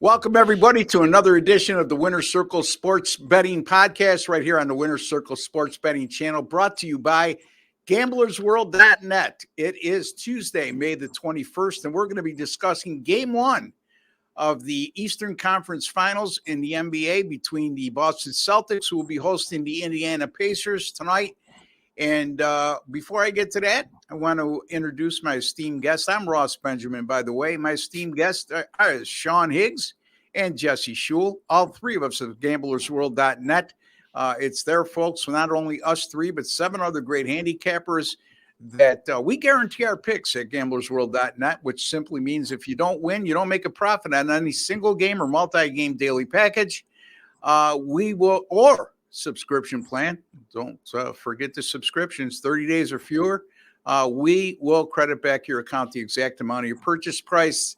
Welcome, everybody, to another edition of the Winner's Circle Sports Betting Podcast right here on the Winner's Circle Sports Betting channel, brought to you by GamblersWorld.net. It is Tuesday, May the 21st, and we're going to be discussing Game 1 of the Eastern Conference Finals in the NBA between the Boston Celtics, who will be hosting the Indiana Pacers tonight. And before I get to that, I want to introduce my esteemed guest. I'm Ross Benjamin, by the way. My esteemed guest is Sean Higgs and Jesse Schule, all three of us at GamblersWorld.net. It's there, folks, not only us three, but 7 other great handicappers that we guarantee our picks at GamblersWorld.net, which simply means if you don't win, you don't make a profit on any single game or multi-game daily package. We will, or subscription plan. Don't forget the subscriptions, 30 days or fewer. We will credit back your account the exact amount of your purchase price.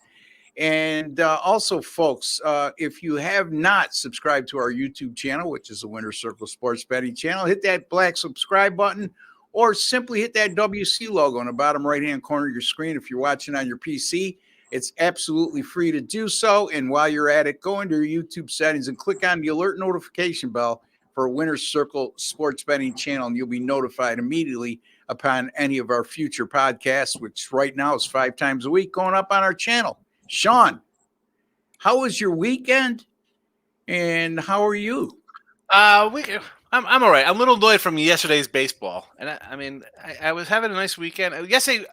And also, folks, if you have not subscribed to our YouTube channel, which is the Winner's Circle Sports Betting channel, hit that black subscribe button or simply hit that WC logo on the bottom right-hand corner of your screen. If you're watching on your PC, it's absolutely free to do so. And while you're at it, go into your YouTube settings and click on the alert notification bell for Winner's Circle Sports Betting channel, and you'll be notified immediately upon any of our future podcasts, which right now is 5 times a week going up on our channel. Sean, how was your weekend, and how are you? I'm all right. I'm a little annoyed from yesterday's baseball, and I was having a nice weekend. Yesterday,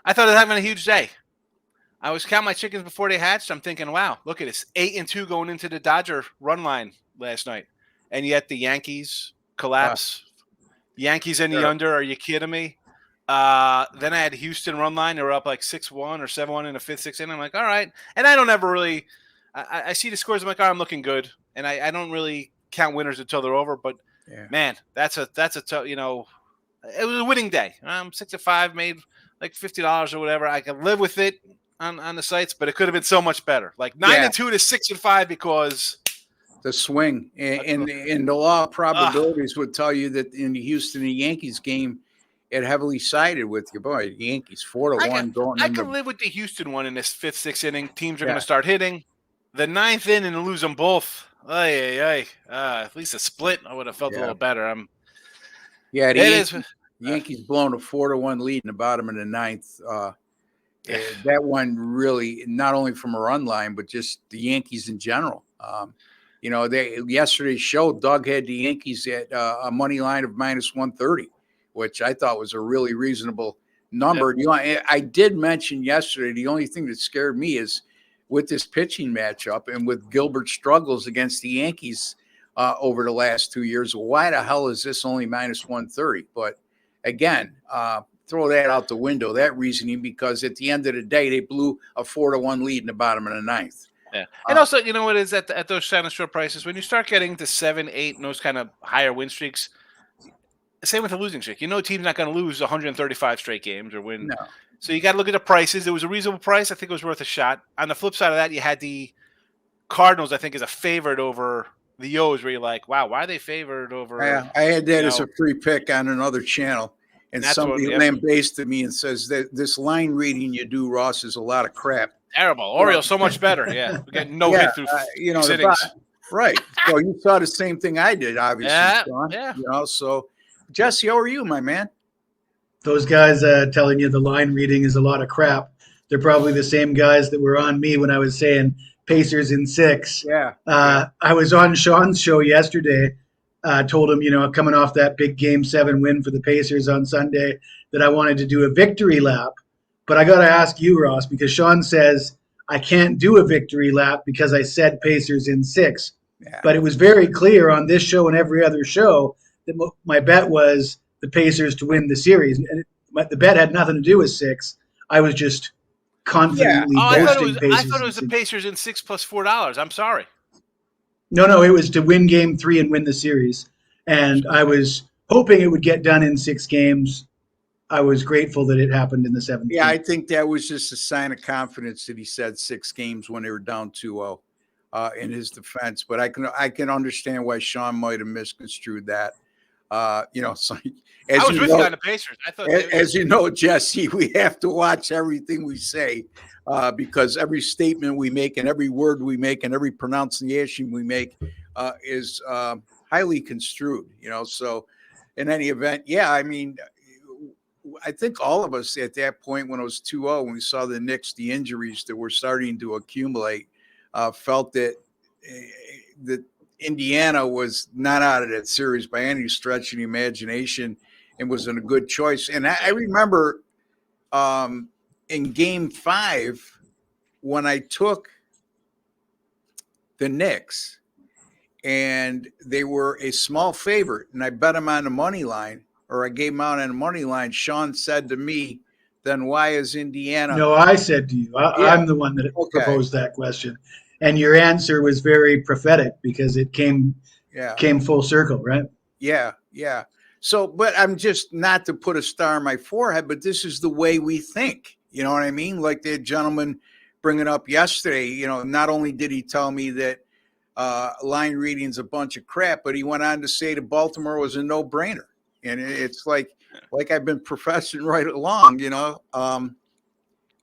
I thought I was having a huge day. I was counting my chickens before they hatched. I'm thinking, wow, look at this, 8-2 going into the Dodger run line last night. And yet the Yankees collapse. Yankees in the under. Are you kidding me? Then I had Houston run line. They were up like 6-1 or 7-1 in the 5th, 6th inning. I'm like, all right. And I don't ever really I see the scores. I'm like, all right, I'm looking good. And I don't really count winners until they're over. But, man, that's a tough, it was a winning day. I'm 6-5, made like $50 or whatever. I can live with it on the sites, but it could have been so much better. Like 9-2 to 6-5 because – the swing and the law of probabilities would tell you that in the Houston and Yankees game, it heavily sided with your boy. The Yankees 4-1 going. I can live with the Houston one in this 5th, 6th inning. Teams are going to start hitting. The 9th inning and lose them both. At least a split, I would have felt a little better. The Yankees blown a 4-1 lead in the bottom of the 9th. That one really, not only from a run line, but just the Yankees in general. Yesterday's show, Doug had the Yankees at a money line of -130, which I thought was a really reasonable number. Yep. I did mention yesterday, the only thing that scared me is with this pitching matchup and with Gilbert's struggles against the Yankees over the last 2 years, why the hell is this only -130? But again, throw that out the window, that reasoning, because at the end of the day, they blew a 4-1 lead in the bottom of the 9th. Yeah, and also, you know what is at those kind of short prices, when you start getting to 7, 8, and those kind of higher win streaks, same with the losing streak. Team's not going to lose 135 straight games or win. No. So you got to look at the prices. It was a reasonable price. I think it was worth a shot. On the flip side of that, you had the Cardinals, I think, as a favorite over the O's, where you're like, wow, why are they favored over? Yeah, I had that as a free pick on another channel. And somebody lambasted me and says that this line reading you do, Ross, is a lot of crap. Terrible. Orioles so much better. Yeah, we're getting no hit through innings. Right. So you saw the same thing I did, obviously. Sean, So, Jesse, how are you, my man? Those guys telling you the line reading is a lot of crap. They're probably the same guys that were on me when I was saying Pacers in 6. Yeah. I was on Sean's show yesterday. Told him, coming off that big Game 7 win for the Pacers on Sunday, that I wanted to do a victory lap. But I got to ask you, Ross, because Sean says I can't do a victory lap because I said Pacers in 6. Yeah. But it was very clear on this show and every other show that my bet was the Pacers to win the series. And the bet had nothing to do with 6. I was just confidently boasting Pacers. I thought it was the Pacers in 6 plus $4. I'm sorry. No, it was to win Game 3 and win the series. And I was hoping it would get done in 6 games. I was grateful that it happened in the 7th. Yeah, I think that was just a sign of confidence that he said 6 games when they were down 2-0 in his defense. But I can understand why Sean might have misconstrued that. So I was with you on the Pacers. I thought as you know, Jesse, we have to watch everything we say because every statement we make and every word we make and every pronunciation we make is highly construed. So in any event, yeah, I mean, I think all of us at that point when it was 2-0, when we saw the Knicks, the injuries that were starting to accumulate, felt that that Indiana was not out of that series by any stretch of the imagination and was in a good choice. And I remember in Game 5 when I took the Knicks and they were a small favorite and I bet them on the money line, or I gave them out on the money line. Sean said to me, then why is Indiana? No, I said to you, I'm the one that proposed that question. And your answer was very prophetic because it came full circle, right? Yeah. So, but I'm just not to put a star on my forehead, but this is the way we think. You know what I mean? Like the gentleman bringing up yesterday, not only did he tell me that line reading's a bunch of crap, but he went on to say that Baltimore was a no-brainer. And it's like I've been professing right along,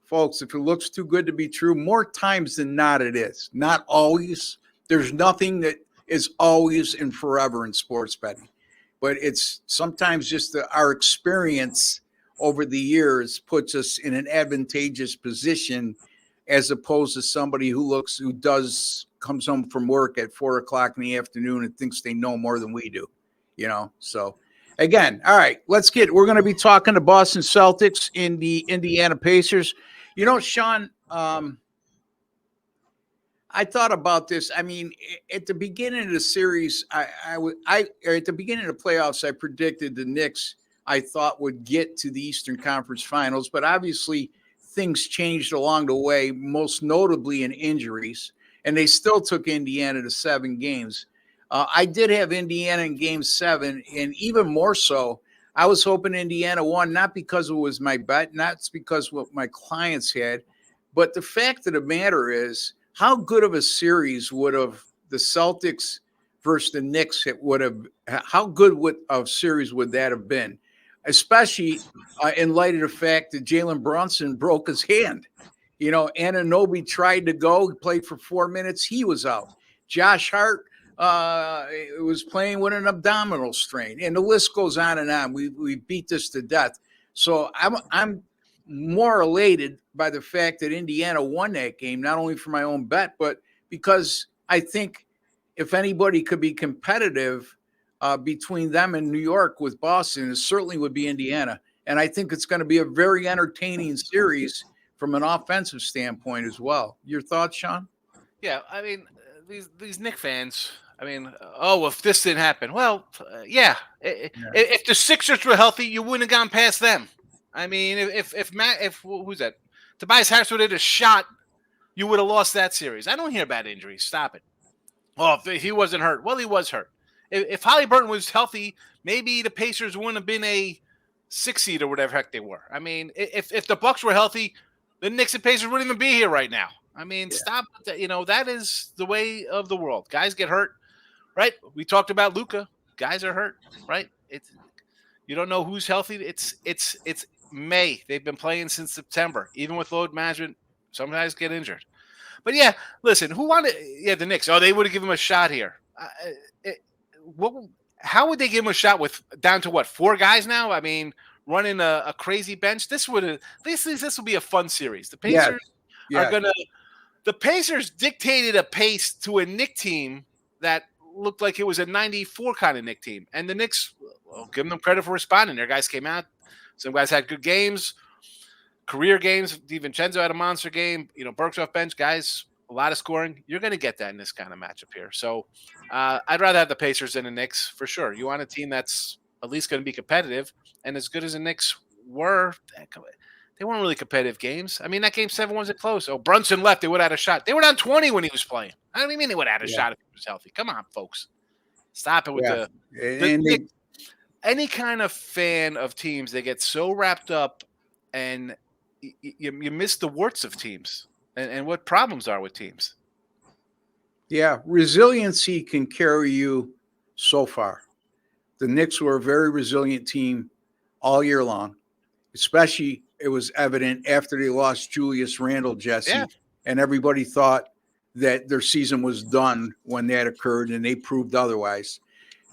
folks, if it looks too good to be true, more times than not it is. Not always. There's nothing that is always and forever in sports betting. But it's sometimes just our experience over the years puts us in an advantageous position as opposed to somebody who comes home from work at 4:00 in the afternoon and thinks they know more than we do, So again, all right, we're going to be talking to Boston Celtics in the Indiana Pacers. Sean, I thought about this. I mean, at the beginning of the series, at the beginning of the playoffs, I predicted the Knicks, I thought, would get to the Eastern Conference Finals, but obviously things changed along the way, most notably in injuries, and they still took Indiana to 7 games. I did have Indiana in Game 7, and even more so, I was hoping Indiana won, not because it was my bet, not because what my clients had, but the fact of the matter is, how good of a series would have the Celtics versus the Knicks how good of series would that have been? Especially in light of the fact that Jalen Brunson broke his hand. Anunoby tried to go, played for 4 minutes. He was out. Josh Hart was playing with an abdominal strain, and the list goes on and on. We beat this to death. So I'm more elated by the fact that Indiana won that game, not only for my own bet, but because I think if anybody could be competitive between them and New York with Boston, it certainly would be Indiana. And I think it's going to be a very entertaining series from an offensive standpoint as well. Your thoughts, Sean? Yeah, I mean, these Knick fans, I mean, if this didn't happen, well, yeah. If the Sixers were healthy, you wouldn't have gone past them. I mean, if who's that? Tobias Harris would have a shot, you would have lost that series. I don't hear about injuries. Stop it. Well, if he wasn't hurt, well, he was hurt. If Halliburton was healthy, maybe the Pacers wouldn't have been a 6 seed or whatever heck they were. I mean, if the Bucks were healthy, the Knicks and Pacers wouldn't even be here right now. I mean, stop. That is the way of the world. Guys get hurt, right? We talked about Luka. Guys are hurt, right? You don't know who's healthy. It's May. They've been playing since September. Even with load management, some guys get injured. But yeah, listen, who wanted? Yeah, the Knicks. Oh, they would have given him a shot here. How would they give him a shot with down to 4 guys now? I mean, running a crazy bench. This will be a fun series. The Pacers are gonna. The Pacers dictated a pace to a Knick team that looked like it was a 94 kind of Knick team, and the Knicks. Well, give them credit for responding. Their guys came out. Some guys had good games, career games. DiVincenzo had a monster game. Burks off bench, guys, a lot of scoring. You're going to get that in this kind of matchup here. So I'd rather have the Pacers than the Knicks for sure. You want a team that's at least going to be competitive, and as good as the Knicks were, they weren't really competitive games. I mean, that Game 7 wasn't close. Oh, Brunson left. They would have had a shot. They were down 20 when he was playing. I don't even mean they would have had a shot if he was healthy. Come on, folks. Stop it with the Knicks. Any kind of fan of teams, they get so wrapped up and you miss the warts of teams and what problems are with teams. Yeah, resiliency can carry you so far. the Knicks were a very resilient team all year long. Especially, it was evident after they lost Julius Randle, Jesse, Yeah. and everybody thought that their season was done when that occurred, and they proved otherwise.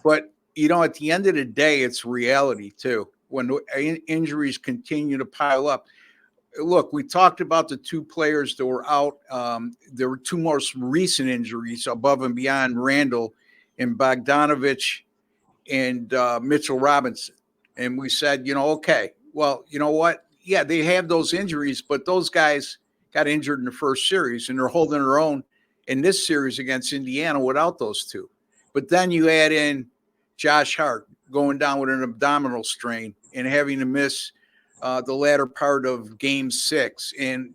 But, at the end of the day, it's reality, too. When the injuries continue to pile up. Look, we talked about the two players that were out. There were two most recent injuries above and beyond Randall and Bogdanovich and Mitchell Robinson. And we said, okay, well, you know what? Yeah, they have those injuries, but those guys got injured in the first series, and they're holding their own in this series against Indiana without those two. But then you add in Josh Hart going down with an abdominal strain and having to miss the latter part of Game 6. And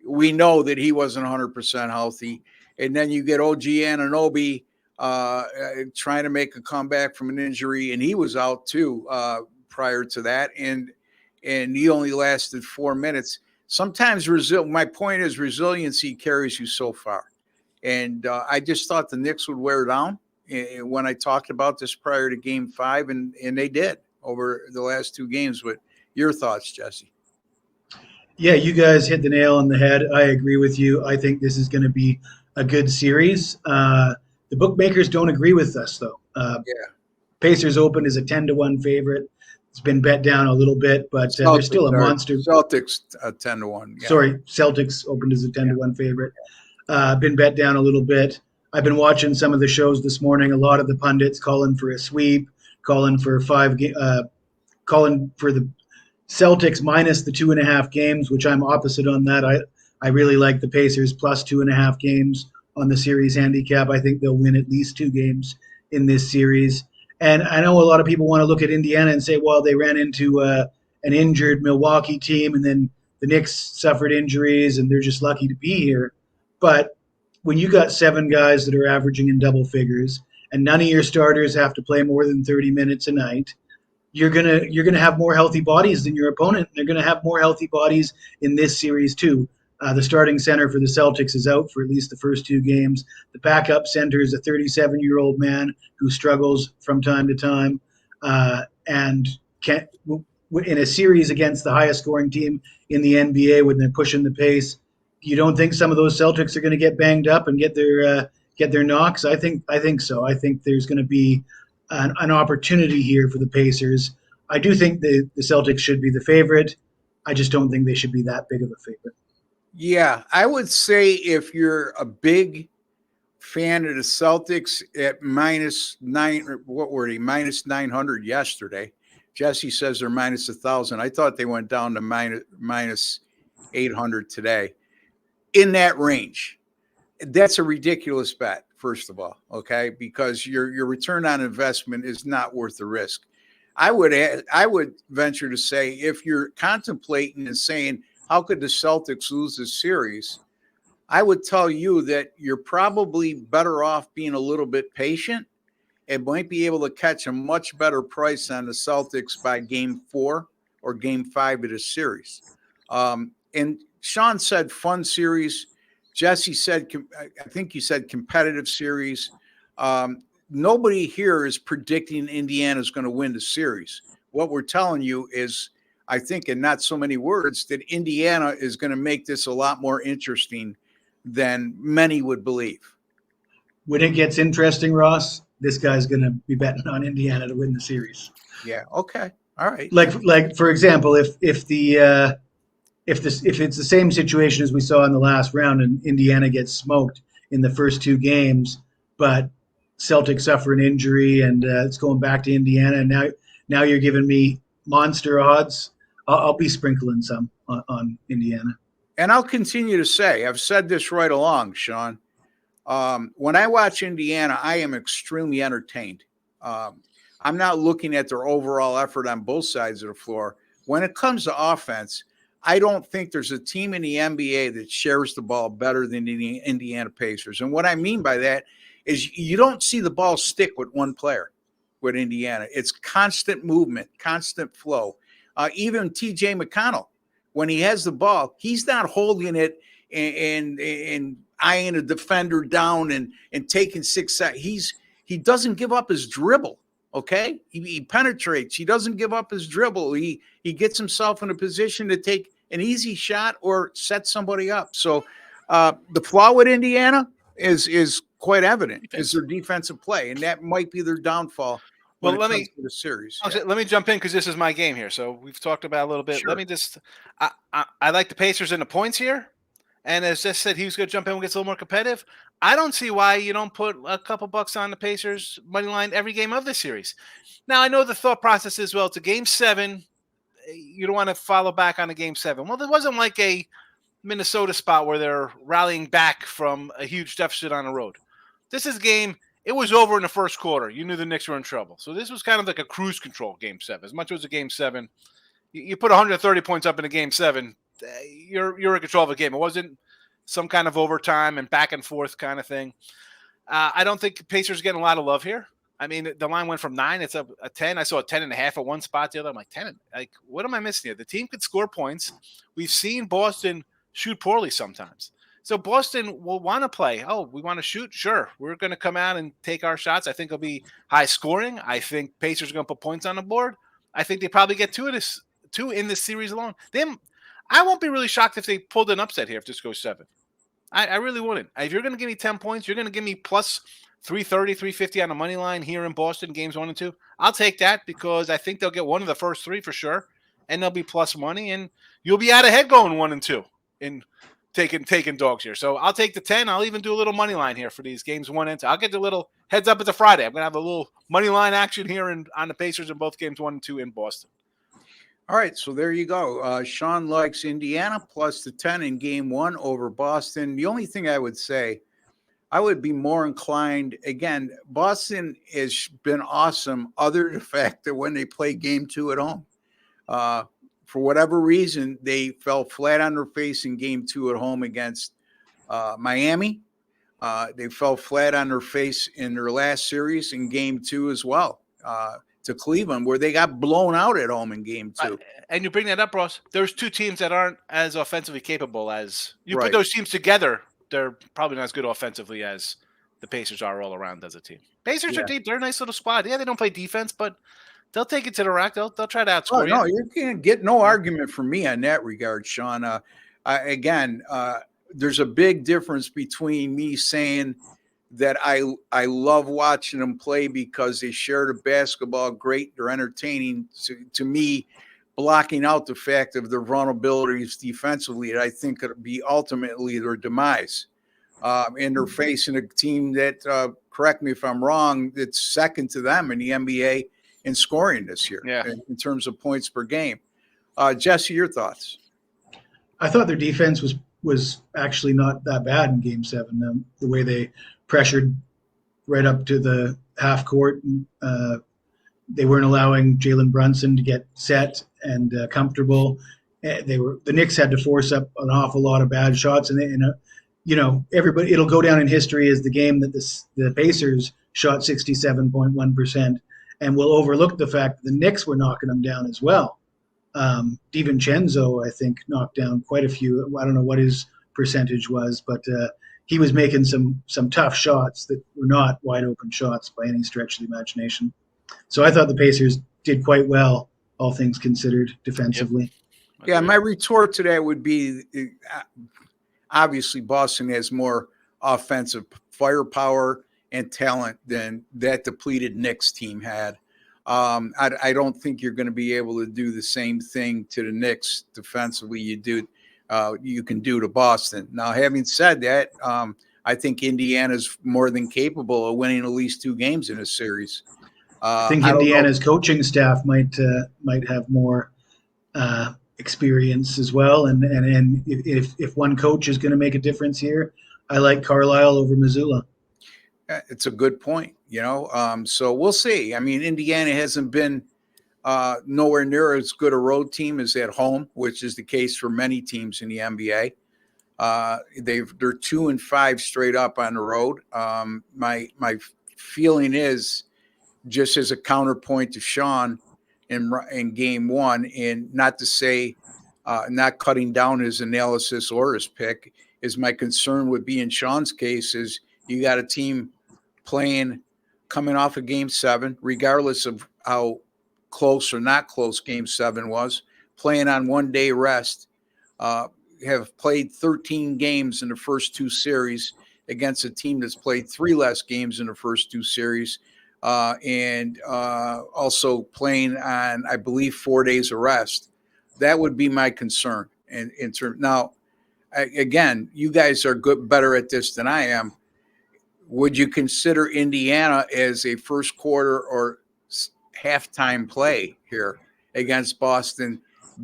we know that he wasn't 100% healthy. And then you get OG Anunoby trying to make a comeback from an injury, and he was out too prior to that. And he only lasted 4 minutes. Sometimes my point is resiliency carries you so far. And I just thought the Knicks would wear down when I talked about this prior to Game 5, and they did over the last two games. But your thoughts, Jesse? Yeah, you guys hit the nail on the head. I agree with you. I think this is going to be a good series. The bookmakers don't agree with us, though. Pacers Open is a 10-1 favorite. It's been bet down a little bit, but they're still a monster. Celtics 10-1. Yeah. Sorry, Celtics opened as a 10-1 favorite. Been bet down a little bit. I've been watching some of the shows this morning. A lot of the pundits calling for a sweep, calling for calling for the Celtics minus the 2.5 games, which I'm opposite on that. I really like the Pacers plus 2.5 games on the series handicap. I think they'll win at least 2 games in this series. And I know a lot of people want to look at Indiana and say, well, they ran into an injured Milwaukee team, and then the Knicks suffered injuries, and they're just lucky to be here. But when you got 7 guys that are averaging in double figures, and none of your starters have to play more than 30 minutes a night, you're gonna have more healthy bodies than your opponent. They're gonna have more healthy bodies in this series too. The starting center for the Celtics is out for at least the first 2 games. The backup center is a 37-year-old man who struggles from time to time, and can't in a series against the highest scoring team in the NBA when they're pushing the pace. You don't think some of those Celtics are going to get banged up and get their knocks? I think so. I think there's going to be an opportunity here for the Pacers. I do think the Celtics should be the favorite. I just don't think they should be that big of a favorite. Yeah, I would say if you're a big fan of the Celtics at -9, what were they? -900 yesterday. Jesse says they're -1,000. I thought they went down to -800 today. In that range, that's a ridiculous bet. First of all, okay, because your return on investment is not worth the risk. I would venture to say if you're contemplating and saying, how could the Celtics lose this series? I would tell you that you're probably better off being a little bit patient and might be able to catch a much better price on the Celtics by Game 4 or Game 5 of the series. And Sean said fun series. Jesse said, I think you said competitive series. Nobody here is predicting Indiana's going to win the series. What we're telling you is, I think in not so many words, that Indiana is going to make this a lot more interesting than many would believe. When it gets interesting, Ross, this guy's going to be betting on Indiana to win the series. Yeah. Okay. All right. Like for example, if it's the same situation as we saw in the last round and Indiana gets smoked in the first 2 games, but Celtics suffer an injury and it's going back to Indiana, and now you're giving me monster odds, I'll be sprinkling some on Indiana. And I'll continue to say, I've said this right along, Sean. When I watch Indiana, I am extremely entertained. I'm not looking at their overall effort on both sides of the floor. When it comes to offense, I don't think there's a team in the NBA that shares the ball better than the Indiana Pacers. And what I mean by that is you don't see the ball stick with one player with Indiana. It's constant movement, constant flow. Even TJ McConnell, when he has the ball, he's not holding it and eyeing a defender down and taking 6 seconds. He doesn't give up his dribble. Okay, he penetrates. He doesn't give up his dribble. He gets himself in a position to take an easy shot or set somebody up. So the flaw with Indiana is quite evident. Is their defensive play, and that might be their downfall when Well, it comes to the series. Yeah. let me jump in because this is my game here. So we've talked about it a little bit. Sure. Let me just. I like the Pacers in the points here. And as Jess said, he was going to jump in and get a little more competitive. I don't see why you don't put a couple bucks on the Pacers money line every game of the series. Now, I know the thought process is, well, it's a game 7. You don't want to follow back on a game 7. Well, there wasn't like a Minnesota spot where they're rallying back from a huge deficit on the road. This is a game. It was over in the first quarter. You knew the Knicks were in trouble. So this was kind of like a cruise control game 7. As much as it was a game 7, you put 130 points up in a game 7. You're in control of the game. It wasn't some kind of overtime and back and forth kind of thing. I don't think Pacers getting a lot of love here. I mean, the line went from 9, it's up a 10. I saw a 10.5 at one spot. The other, I'm like 10. Like, what am I missing here? The team could score points. We've seen Boston shoot poorly sometimes. So Boston will want to play. Oh, we want to shoot? Sure. We're going to come out and take our shots. I think it'll be high scoring. I think Pacers are going to put points on the board. I think they probably get two in this series alone. I won't be really shocked if they pulled an upset here if this goes 7. I really wouldn't. If you're going to give me 10 points, you're going to give me plus 330, 350 on the money line here in Boston, games 1 and 2. I'll take that because I think they'll get one of the first 3 for sure, and they'll be plus money, and you'll be out ahead going 1 and 2 in taking dogs here. So I'll take the 10. I'll even do a little money line here for these games 1 and 2. I'll get the little heads up. It's a Friday. I'm going to have a little money line action here on the Pacers in both games 1 and 2 in Boston. All right, so there you go. Sean likes Indiana plus the 10 in game 1 over Boston. The only thing I would say, I would be more inclined, again, Boston has been awesome other than the fact that when they play game 2 at home, for whatever reason, they fell flat on their face in game 2 at home against Miami. They fell flat on their face in their last series in game 2 as well. To Cleveland, where they got blown out at home in game 2. And you bring that up, Ross. There's 2 teams that aren't as offensively capable as you Right. put those teams together. They're probably not as good offensively as the Pacers are all around as a team. Pacers are deep. They're a nice little squad. Yeah, they don't play defense, but they'll take it to the rack. They'll try to outscore you. No, you can't get no argument from me on that regard, Sean. There's a big difference between me saying that I love watching them play because they share the basketball great. They're entertaining. To me, blocking out the fact of their vulnerabilities defensively, I think could be ultimately their demise. And they're facing a team that, correct me if I'm wrong, that's second to them in the NBA in scoring this year in terms of points per game. Jesse, your thoughts? I thought their defense was actually not that bad in game 7. The way they pressured right up to the half court. They weren't allowing Jalen Brunson to get set and comfortable. The Knicks had to force up an awful lot of bad shots, and everybody, it'll go down in history as the game that the Pacers shot 67.1%, and we'll overlook the fact that the Knicks were knocking them down as well. DiVincenzo, I think, knocked down quite a few. I don't know what his percentage was, but he was making some tough shots that were not wide open shots by any stretch of the imagination. So I thought the Pacers did quite well, all things considered, defensively. Yep. Yeah, my retort to that would be, obviously Boston has more offensive firepower and talent than that depleted Knicks team had. I don't think you're going to be able to do the same thing to the Knicks defensively you can do to Boston. Now, having said that, I think Indiana's more than capable of winning at least 2 games in a series. I think Indiana's coaching staff might have more experience as well, and if one coach is going to make a difference here, I like Carlisle over Missoula. It's a good point, so we'll see. I mean, Indiana hasn't been nowhere near as good a road team as at home, which is the case for many teams in the NBA. They're 2-5 straight up on the road. My feeling is, just as a counterpoint to Sean in game 1, and not to say not cutting down his analysis or his pick, is my concern would be in Sean's case is you got a team playing coming off of Game 7, regardless of how close or not close Game 7 was, playing on 1 day rest, have played 13 games in the first 2 series against a team that's played 3 less games in the first 2 series, and also playing on, I believe, 4 days of rest. That would be my concern. And in terms now, again, you guys are better at this than I am. Would you consider Indiana as a first quarter or halftime play here against Boston,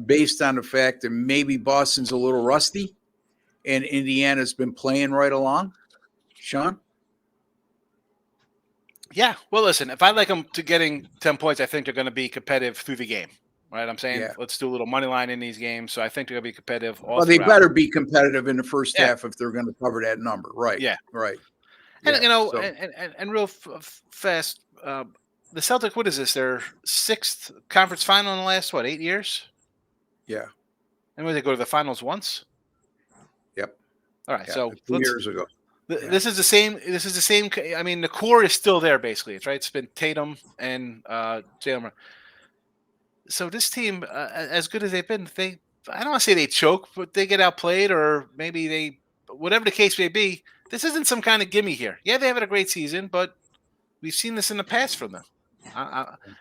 based on the fact that maybe Boston's a little rusty and Indiana's been playing right along? Sean? Yeah. Well, listen, if I like them to getting 10 points, I think they're going to be competitive through the game. Right? I'm saying let's do a little money line in these games. So I think they're going to be competitive all they throughout. better be competitive in the first half if they're going to cover that number. Right. Yeah. Right. And, and real fast, the Celtics, what is this? Their 6th conference final in the last, 8 years? Yeah. And when they go to the finals once? Yep. All right. Yeah, so 2 years ago. This is the same. This is the same. I mean, the core is still there, basically. It's right. It's been Tatum and Jalen. So this team, as good as they've been, I don't want to say they choke, but they get outplayed, or maybe whatever the case may be. This isn't some kind of gimme here. Yeah, they haven't a great season, but we've seen this in the past from them.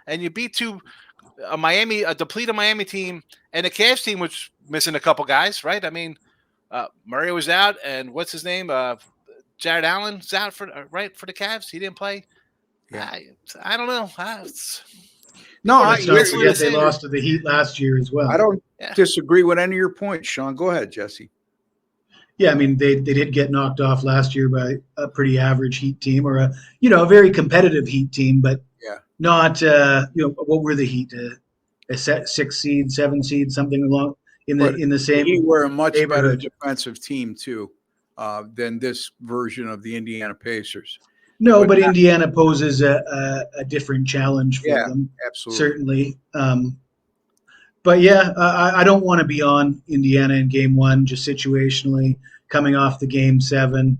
And you beat a depleted Miami team and a Cavs team, which missing a couple guys, right? I mean, Murray was out, and what's his name? Jared Allen's out for the Cavs. He didn't play. Yeah. I don't know. No, let's not forget they lost to the Heat last year as well. I don't disagree with any of your points, Sean. Go ahead, Jesse. Yeah, I mean, they did get knocked off last year by a pretty average Heat team, or a very competitive Heat team, but not what were the Heat? A 6 seed, 7 seed, something along in the same. Heat were a much better defensive team too than this version of the Indiana Pacers. No, but Indiana poses a different challenge for them. Absolutely. Certainly. But yeah, I don't want to be on Indiana in Game 1, just situationally coming off the Game 7.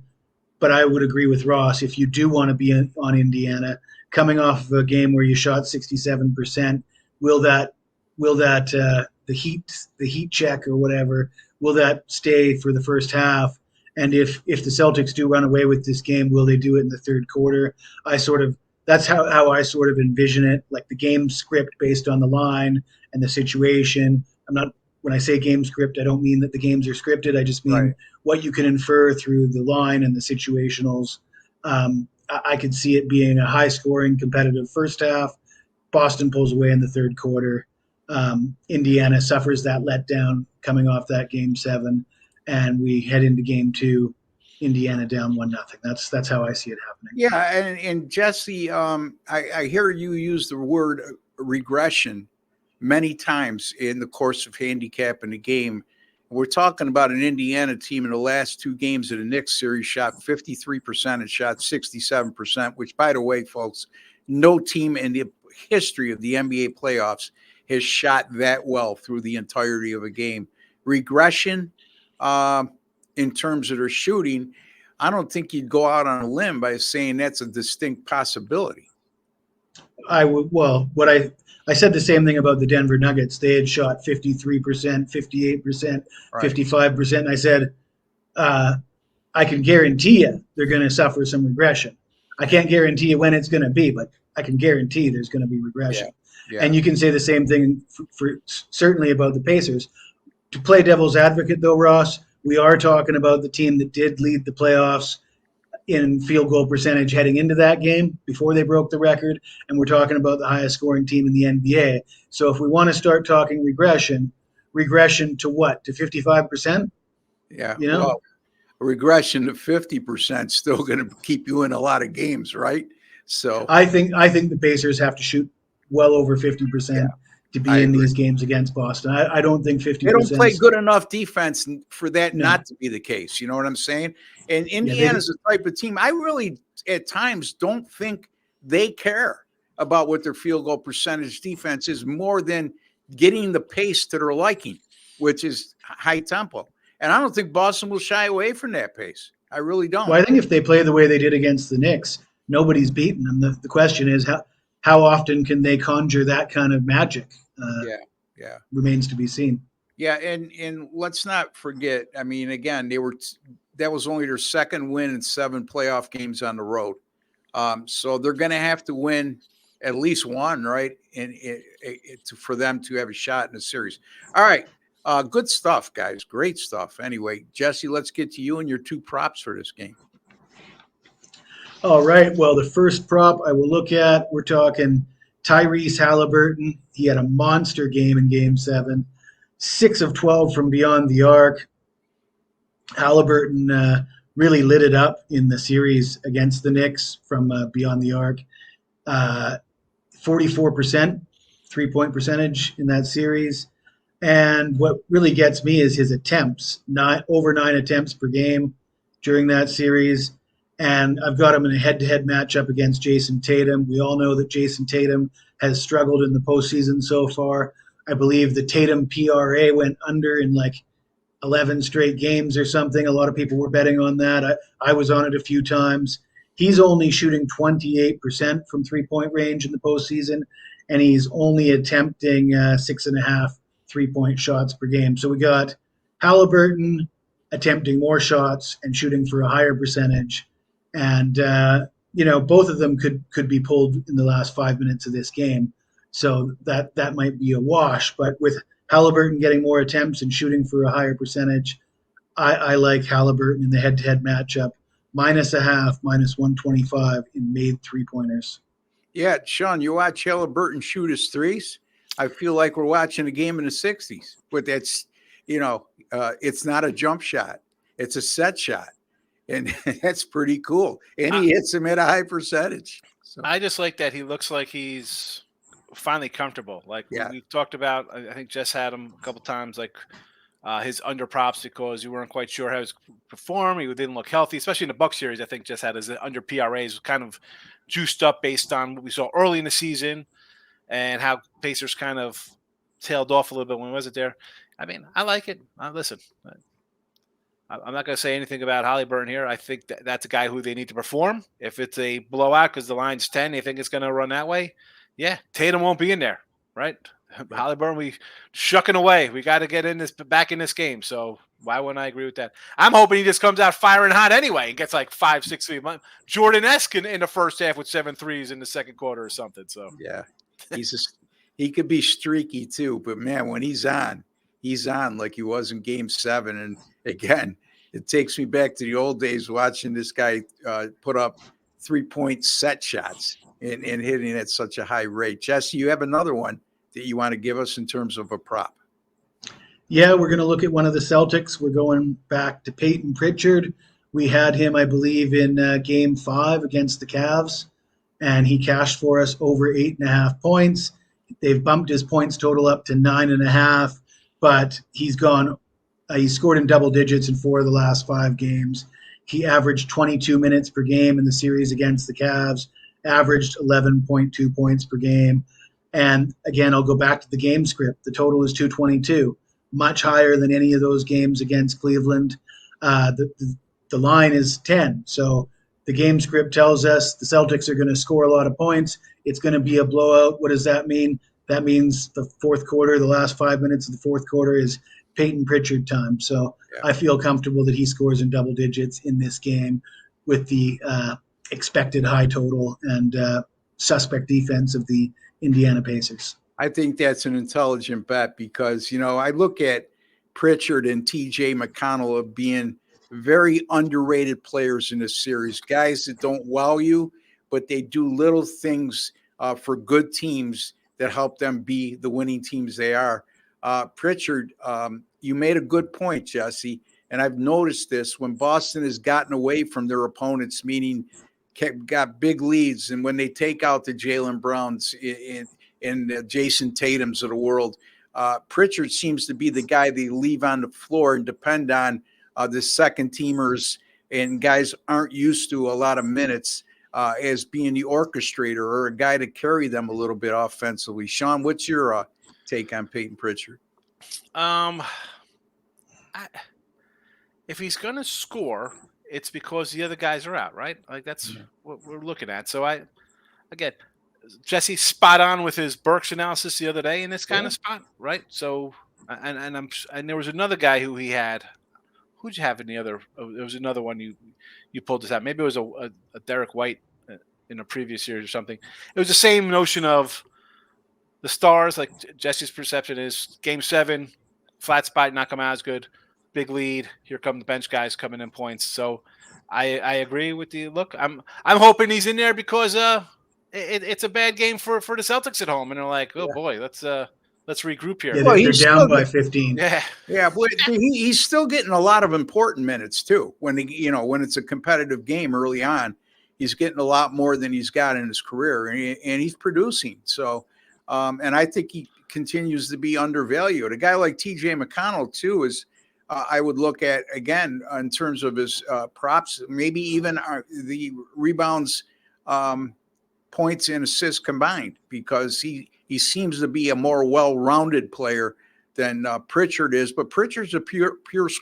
But I would agree with Ross. If you do want to be on Indiana, coming off of a game where you shot 67%, will that the heat check or whatever, will that stay for the first half? And if the Celtics do run away with this game, will they do it in the third quarter? That's how I sort of envision it, like the game script based on the line and the situation. When I say game script, I don't mean that the games are scripted. I just mean what you can infer through the line and the situationals. I could see it being a high-scoring, competitive first half. Boston pulls away in the third quarter. Indiana suffers that letdown coming off that Game 7, and we head into Game 2. Indiana down 1-0. That's how I see it happening. Yeah, and Jesse, I hear you use the word regression many times in the course of handicapping the game. We're talking about an Indiana team in the last 2 games of the Knicks series shot 53% and shot 67%, which, by the way, folks, no team in the history of the NBA playoffs has shot that well through the entirety of a game. Regression, in terms of their shooting, I don't think you'd go out on a limb by saying that's a distinct possibility. I would. Well, I said the same thing about the Denver Nuggets. They had shot 53%, 58%, 55%. And I said, I can guarantee you they're going to suffer some regression. I can't guarantee you when it's going to be, but I can guarantee there's going to be regression. Yeah. And you can say the same thing for certainly about the Pacers. To play devil's advocate, though, Ross, we are talking about the team that did lead the playoffs in field goal percentage heading into that game before they broke the record, and we're talking about the highest scoring team in the NBA. So if we want to start talking regression to what? To 55%? Yeah. Well, regression to 50% still going to keep you in a lot of games, right? So I think the Pacers have to shoot well over 50%. To be in these games against Boston. I don't think 50%. They don't play good enough defense for that not to be the case. You know what I'm saying? And Indiana's the type of team, I really, at times, don't think they care about what their field goal percentage defense is more than getting the pace to their liking, which is high tempo. And I don't think Boston will shy away from that pace. I really don't. Well, I think if they play the way they did against the Knicks, nobody's beaten them. The question is how often can they conjure that kind of magic? Yeah. Remains to be seen. Yeah, and let's not forget. I mean, again, that was only their second win in 7 playoff games on the road. So they're going to have to win at least one, right? And for them to have a shot in the series. All right, good stuff, guys. Great stuff. Anyway, Jesse, let's get to you and your 2 props for this game. All right. Well, the first prop I will look at, we're talking Tyrese Halliburton. He had a monster game in Game 7, 6 of 12 from beyond the arc. Halliburton really lit it up in the series against the Knicks from beyond the arc. 44% 3-point percentage in that series. And what really gets me is his attempts, over 9 attempts per game during that series. And I've got him in a head-to-head matchup against Jason Tatum. We all know that Jason Tatum has struggled in the postseason so far. I believe the Tatum PRA went under in like 11 straight games or something. A lot of people were betting on that. I was on it a few times. He's only shooting 28% from 3-point range in the postseason, and he's only attempting 6.5 3-point shots per game. So we got Halliburton attempting more shots and shooting for a higher percentage. And, both of them could be pulled in the last 5 minutes of this game. So that might be a wash. But with Halliburton getting more attempts and shooting for a higher percentage, I like Halliburton in the head-to-head matchup. -0.5, -125 in made 3-pointers. Yeah, Sean, you watch Halliburton shoot his threes. I feel like we're watching a game in the 60s, but that's, it's not a jump shot. It's a set shot. And that's pretty cool. And he hits him at a high percentage. So I just like that he looks like he's finally comfortable. Like Yeah. we talked about, I think Jess had him a couple times, like his under props because you weren't quite sure how he was perform. He didn't look healthy, especially in the Buck series. I think Jess had his under PRAs kind of juiced up based on what we saw early in the season and how Pacers kind of tailed off a little bit when was it there. I mean, I like it. Listen, I'm not going to say anything about Halliburton here. I think that's a guy who they need to perform. If it's a blowout because the line's 10, they think it's going to run that way. Yeah, Tatum won't be in there, right? Halliburton, we shucking away. We got to get back in this game. So why wouldn't I agree with that? I'm hoping he just comes out firing hot anyway and gets like 5, 6 3. Jordan-esque in the first half with 7 threes in the second quarter or something. So yeah, he could be streaky too. But man, when he's on like he was in Game 7. And again, it takes me back to the old days watching this guy put up 3-point set shots and hitting at such a high rate. Jesse, you have another one that you want to give us in terms of a prop? Yeah, we're going to look at one of the Celtics. We're going back to Peyton Pritchard. We had him, I believe, in Game 5 against the Cavs, and he cashed for us over 8.5 points. They've bumped his points total up to 9.5, but he's scored in double digits in 4 of the last 5 games. He averaged 22 minutes per game in the series against the Cavs, averaged 11.2 points per game. And again, I'll go back to the game script. The total is 222, much higher than any of those games against Cleveland. The line is 10. So the game script tells us the Celtics are going to score a lot of points. It's going to be a blowout. What does that mean? That means the fourth quarter, the last 5 minutes of the fourth quarter is Peyton Pritchard time. So I feel comfortable that he scores in double digits in this game with the expected high total and suspect defense of the Indiana Pacers. I think that's an intelligent bet because, I look at Pritchard and TJ McConnell of being very underrated players in this series, guys that don't wow you, but they do little things for good teams that help them be the winning teams they are. Pritchard, you made a good point, Jesse, and I've noticed this when Boston has gotten away from their opponents, meaning got big leads, and when they take out the Jaylen Browns and Jason Tatums of the world, Pritchard seems to be the guy they leave on the floor and depend on the second teamers and guys aren't used to a lot of minutes as being the orchestrator or a guy to carry them a little bit offensively. Sean, what's your take on Peyton Pritchard? If he's going to score it's because the other guys are out, right? Like that's what we're looking at. So again, Jesse spot on with his Burks analysis the other day in this kind Yeah. of spot, right? So and there was another guy who he had. Who'd you have in the other? There was another one you pulled this out. Maybe it was a Derek White in a previous series or something. It was the same notion of the stars. Like Jesse's perception is Game 7, flat spot, not come out as good, big lead. Here come the bench guys coming in points. So I agree with the look. I'm hoping he's in there because it's a bad game for the Celtics at home, and they're like, oh boy, let's regroup here. Yeah, Well, they're he's down still by 15. Yeah. Yeah, but he's still getting a lot of important minutes too. When when it's a competitive game early on, he's getting a lot more than he's got in his career, and he's producing. So, and I think he continues to be undervalued. A guy like T.J. McConnell too is, I would look at again in terms of his props, maybe even the rebounds, points, and assists combined, because he seems to be a more well-rounded player than Pritchard is. But Pritchard's a pure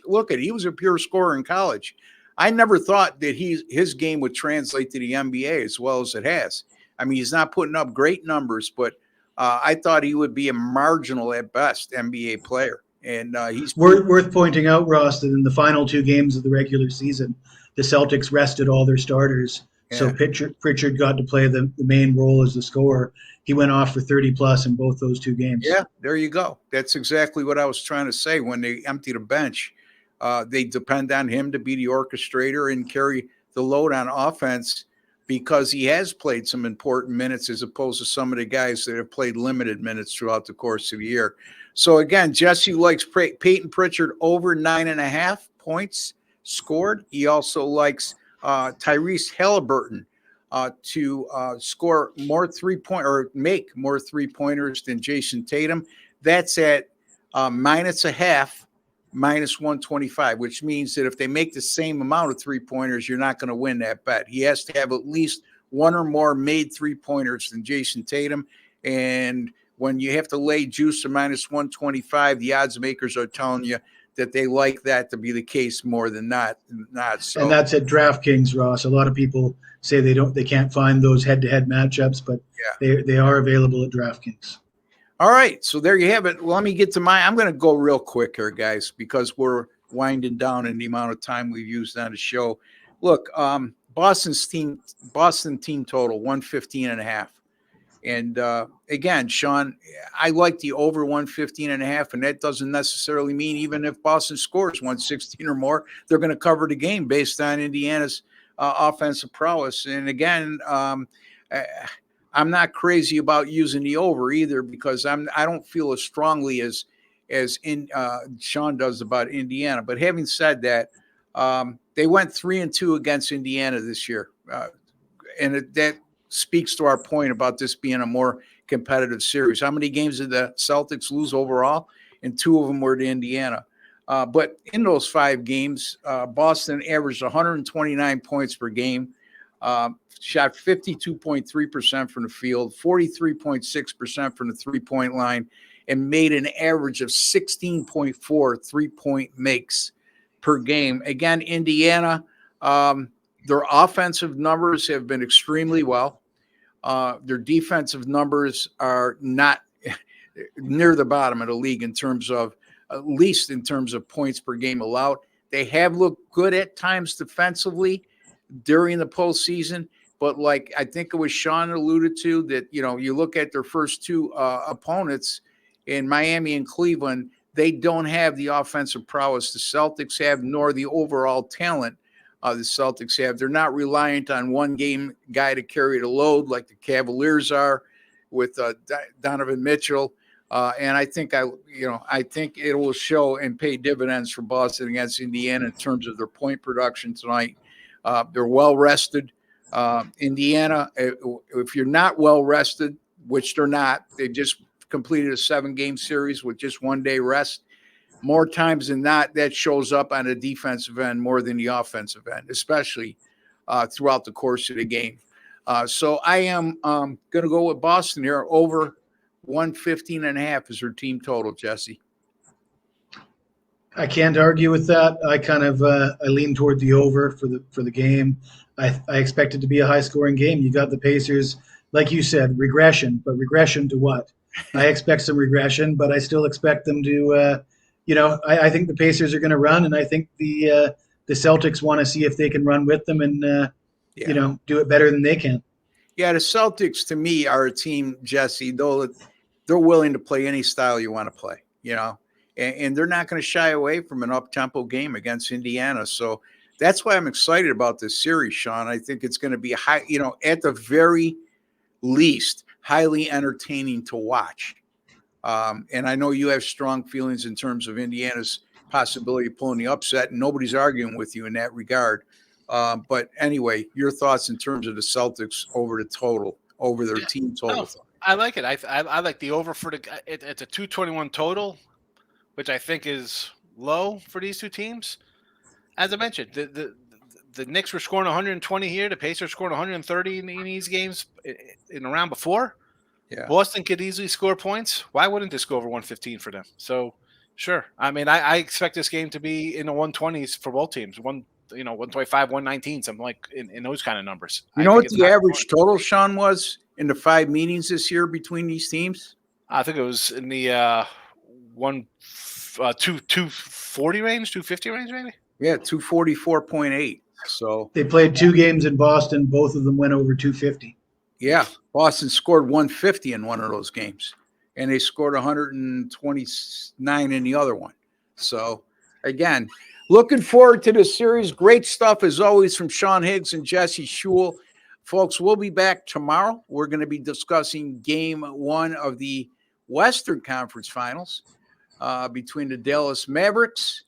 look at. He was a pure scorer in college. I never thought that his game would translate to the NBA as well as it has. I mean, he's not putting up great numbers, but I thought he would be a marginal at best NBA player. And he's Worth pointing out, Ross, that in the final 2 games of the regular season, the Celtics rested all their starters. So Pritchard got to play the main role as the scorer. He went off for 30 plus in both those 2 games. Yeah, there you go. That's exactly what I was trying to say. When they empty the bench, they depend on him to be the orchestrator and carry the load on offense, because he has played some important minutes as opposed to some of the guys that have played limited minutes throughout the course of the year. So again, Jesse likes Peyton Pritchard over 9.5 points scored. He also likes Tyrese Halliburton to score more make more 3-pointers than Jason Tatum. That's at -0.5, -125, which means that if they make the same amount of 3-pointers, you're not going to win that bet. He has to have at least one or more made 3-pointers than Jason Tatum. And when you have to lay juice to -125, the odds makers are telling you that they like that to be the case more than not. So, and that's at DraftKings, Ross. A lot of people say they can't find those head-to-head matchups, but they are available at DraftKings. All right, so there you have it. Well, let me get to I'm going to go real quick here, guys, because we're winding down in the amount of time we've used on the show. Look, Boston team total 115.5. And again, Sean, I like the over 115.5, and that doesn't necessarily mean even if Boston scores 116 or more, they're going to cover the game based on Indiana's offensive prowess. And again, I'm not crazy about using the over either, because I don't feel as strongly as Sean does about Indiana. But having said that, they went 3-2 against Indiana this year, and that speaks to our point about this being a more competitive series. How many games did the Celtics lose overall? And 2 of them were to Indiana. But in those 5 games, Boston averaged 129 points per game, shot 52.3% from the field, 43.6% from the 3-point line, and made an average of 16.4 3-point makes per game. Again, Indiana, their offensive numbers have been extremely well. Their defensive numbers are not near the bottom of the league in terms of, at least in terms of points per game allowed. They have looked good at times defensively during the postseason, but like I think it was Sean alluded to, that you look at their first 2 opponents in Miami and Cleveland, they don't have the offensive prowess the Celtics have, nor the overall talent the Celtics have. They're not reliant on one game guy to carry the load like the Cavaliers are with Donovan Mitchell. And I think it will show and pay dividends for Boston against Indiana in terms of their point production tonight. They're well rested. Indiana, if you're not well rested, which they're not, they just completed a 7-game series with just 1 day rest. More times than not, that shows up on the defensive end more than the offensive end, especially throughout the course of the game. So I am going to go with Boston here. Over 115.5 is her team total, Jesse. I can't argue with that. I kind of I lean toward the over for the game. I expect it to be a high scoring game. You got the Pacers, like you said, regression, but regression to what? I expect some regression, but I still expect them to. I think the Pacers are going to run, and I think the Celtics want to see if they can run with them and do it better than they can. Yeah, the Celtics to me are a team, Jesse. They're willing to play any style you want to play, and they're not going to shy away from an up-tempo game against Indiana. So that's why I'm excited about this series, Sean. I think it's going to be high, at the very least, highly entertaining to watch. And I know you have strong feelings in terms of Indiana's possibility of pulling the upset, and nobody's arguing with you in that regard. But anyway, your thoughts in terms of the Celtics over their team total. No, I like it. I like the over for it's a 221 total, which I think is low for these two teams. As I mentioned, the Knicks were scoring 120 here. The Pacers scored 130 in these games in the round before. Yeah. Boston could easily score points. Why wouldn't this go over 115 for them? So, sure. I mean, I expect this game to be in the 120s for both teams. 125, 119, something like in those kind of numbers. You know what the average total, Sean, was in the 5 meetings this year between these teams? I think it was in the 240 range, 250 range, maybe. Yeah, 244.8. So they played 2 games in Boston. Both of them went over 250. Yeah, Boston scored 150 in one of those games, and they scored 129 in the other one. So, again, looking forward to this series. Great stuff, as always, from Sean Higgs and Jesse Schule. Folks, we'll be back tomorrow. We're going to be discussing Game 1 of the Western Conference Finals between the Dallas Mavericks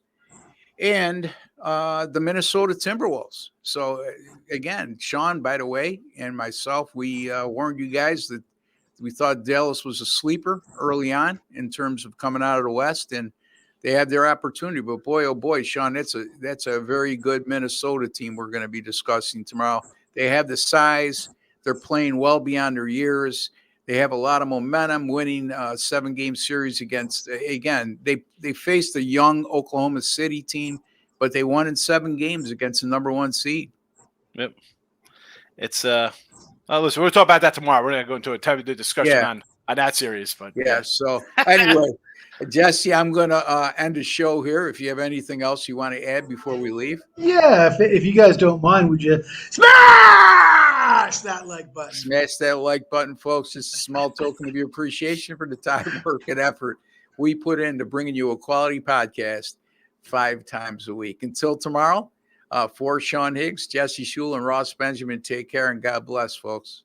and the Minnesota Timberwolves. So, again, Sean, by the way, and myself, we warned you guys that we thought Dallas was a sleeper early on in terms of coming out of the West, and they had their opportunity. But boy, oh boy, Sean, that's a very good Minnesota team we're going to be discussing tomorrow. They have the size. They're playing well beyond their years. They have a lot of momentum, winning a 7-game series against, again, they faced a young Oklahoma City team, but they won in 7 games against the number 1 seed. Yep. It's listen, we'll talk about that tomorrow. We're going to go into a type of discussion on that series. But yeah. So anyway, Jesse, I'm going to end the show here. If you have anything else you want to add before we leave. Yeah, if you guys don't mind, would you smash that like button? Smash that like button, folks. Just a small token of your appreciation for the time, work, and effort we put into bringing you a quality podcast 5 times a week. Until tomorrow, for Sean Higgs, Jesse Schule, and Ross Benjamin, take care and God bless, folks.